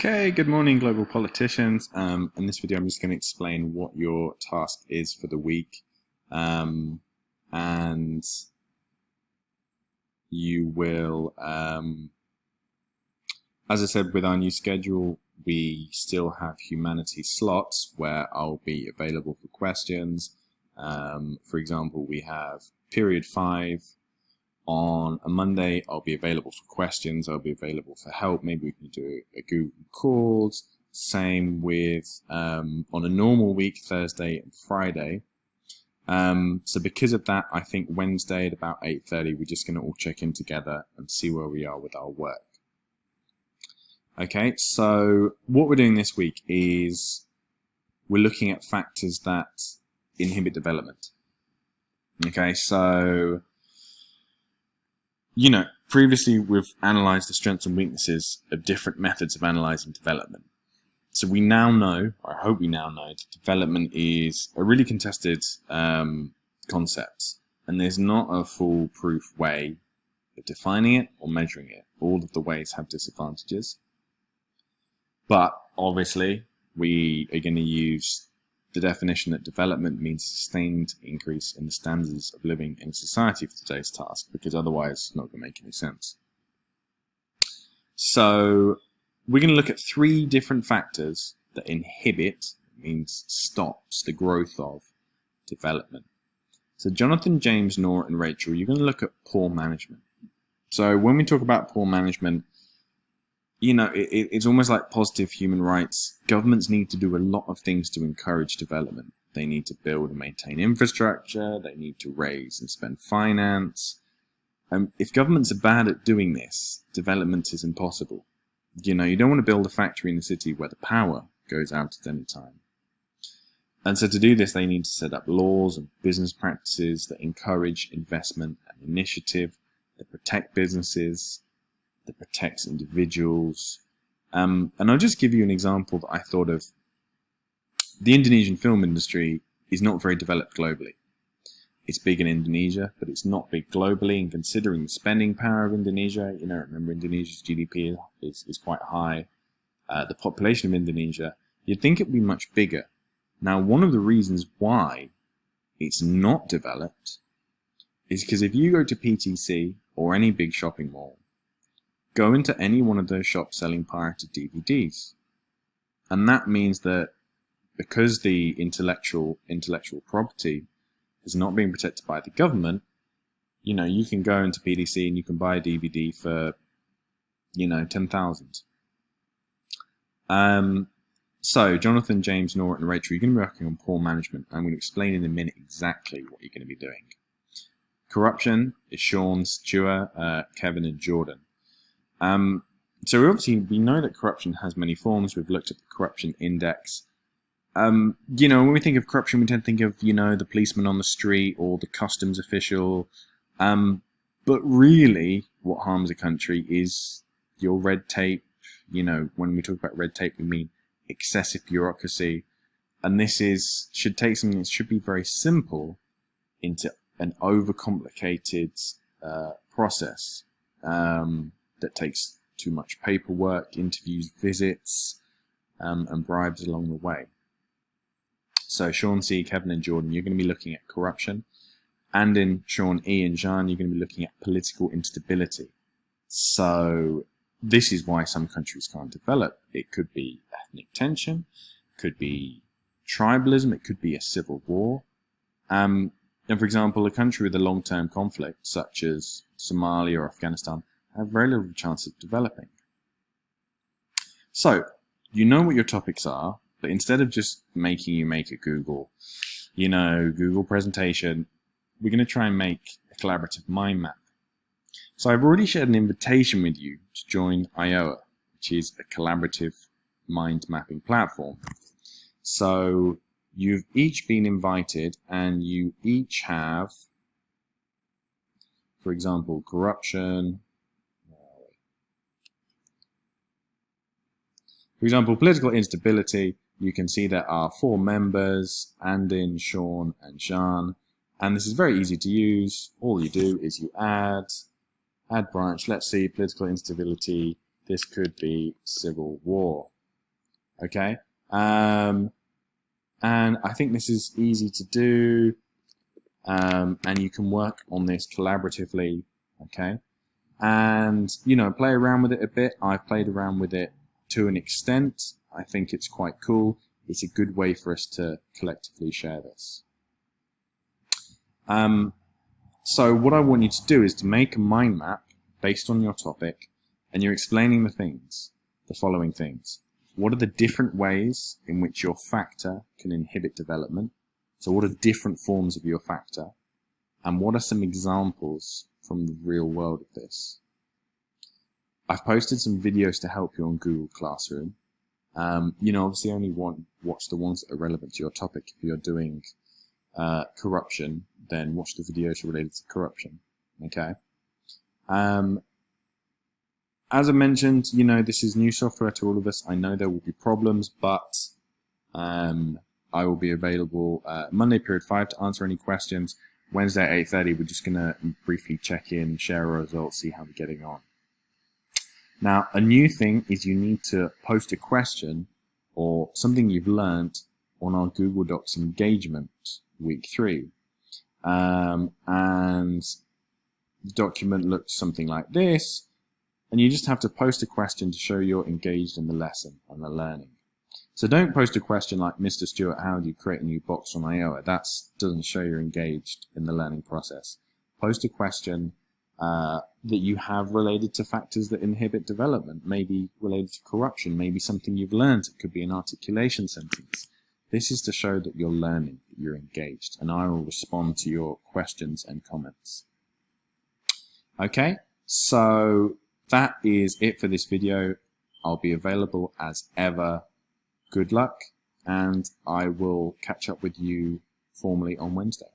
Okay, good morning, global politicians. In this video, I'm just going to explain what your task is for the week. And you will, as I said, with our new schedule, we still have humanities slots where I'll be available for questions. For example, we have period 5. On a Monday, I'll be available for questions. I'll be available for help. Maybe we can do a Google calls. Same with on a normal week, Thursday and Friday. So because of that, I think Wednesday at about 8:30, we're just going to all check in together and see where we are with our work. Okay, so what we're doing this week is we're looking at factors that inhibit development. Okay, so previously we've analyzed the strengths and weaknesses of different methods of analyzing development. So we now know, or I hope we now know, that development is a really contested concept, and there's not a foolproof way of defining it or measuring it. All of the ways have disadvantages. But obviously, we are going to use the definition that development means sustained increase in the standards of living in society for today's task, because otherwise it's not going to make any sense. So we're going to look at 3 different factors that inhibit, means stops, the growth of development. So Jonathan, James, Nora, and Rachel, you're going to look at poor management. So when we talk about poor management, it's almost like positive human rights. Governments need to do a lot of things to encourage development. They need to build and maintain infrastructure. They need to raise and spend finance. If governments are bad at doing this, development is impossible. You don't want to build a factory in the city where the power goes out at any time. And so to do this, they need to set up laws and business practices that encourage investment and initiative, that protect businesses, that protects individuals. And I'll just give you an example that I thought of. The Indonesian film industry is not very developed globally. It's big in Indonesia, but it's not big globally. And considering the spending power of Indonesia, remember Indonesia's GDP is quite high. The population of Indonesia, you'd think it would be much bigger. Now, one of the reasons why it's not developed is because if you go to PTC or any big shopping mall, go into any one of those shops selling pirated DVDs. And that means that because the intellectual property is not being protected by the government, you can go into PDC and you can buy a DVD for, 10,000. So Jonathan, James, Nora, and Rachel, you're going to be working on poor management. I'm going to explain in a minute exactly what you're going to be doing. Corruption is Sean, Stuart, Kevin, and Jordan. So we know that corruption has many forms. We've looked at the corruption index. When we think of corruption, we tend to think of, the policeman on the street or the customs official. But really, what harms a country is your red tape. When we talk about red tape, we mean excessive bureaucracy. And this should take something that should be very simple into an overcomplicated process. That takes too much paperwork, interviews, visits, and bribes along the way. So Sean C, Kevin, and Jordan, you're going to be looking at corruption. And in Sean E and Jean, you're going to be looking at political instability. So this is why some countries can't develop. It could be ethnic tension, could be tribalism, it could be a civil war. And for example, a country with a long-term conflict, such as Somalia or Afghanistan, have very little chance of developing. So, you know what your topics are, but instead of just making you make a Google presentation, we're going to try and make a collaborative mind map. So I've already shared an invitation with you to join IOA, which is a collaborative mind mapping platform. So you've each been invited and you each have, for example, corruption. For example, political instability, you can see there are 4 members, Andin, Sean, and Jean. And this is very easy to use. All you do is you add branch. Let's see, political instability. This could be civil war. Okay, and I think this is easy to do, and you can work on this collaboratively. Okay, and play around with it a bit. I've played around with it to an extent. I think it's quite cool. It's a good way for us to collectively share this. So what I want you to do is to make a mind map based on your topic, and you're explaining the following things. What are the different ways in which your factor can inhibit development? So what are different forms of your factor? And what are some examples from the real world of this? I've posted some videos to help you on Google Classroom. Obviously only watch the ones that are relevant to your topic. If you're doing corruption, then watch the videos related to corruption. Okay. As I mentioned, this is new software to all of us. I know there will be problems, but I will be available Monday period 5 to answer any questions. Wednesday at 8:30, we're just going to briefly check in, share our results, see how we're getting on. Now, a new thing is you need to post a question or something you've learned on our Google Docs engagement week 3. And the document looks something like this. And you just have to post a question to show you're engaged in the lesson and the learning. So don't post a question like, Mr. Stewart, how do you create a new box on Iowa? That doesn't show you're engaged in the learning process. Post a question that you have related to factors that inhibit development, maybe related to corruption, maybe something you've learned. It could be an articulation sentence. This is to show that you're learning, that you're engaged, and I will respond to your questions and comments. Okay, so that is it for this video. I'll be available as ever. Good luck, and I will catch up with you formally on Wednesday.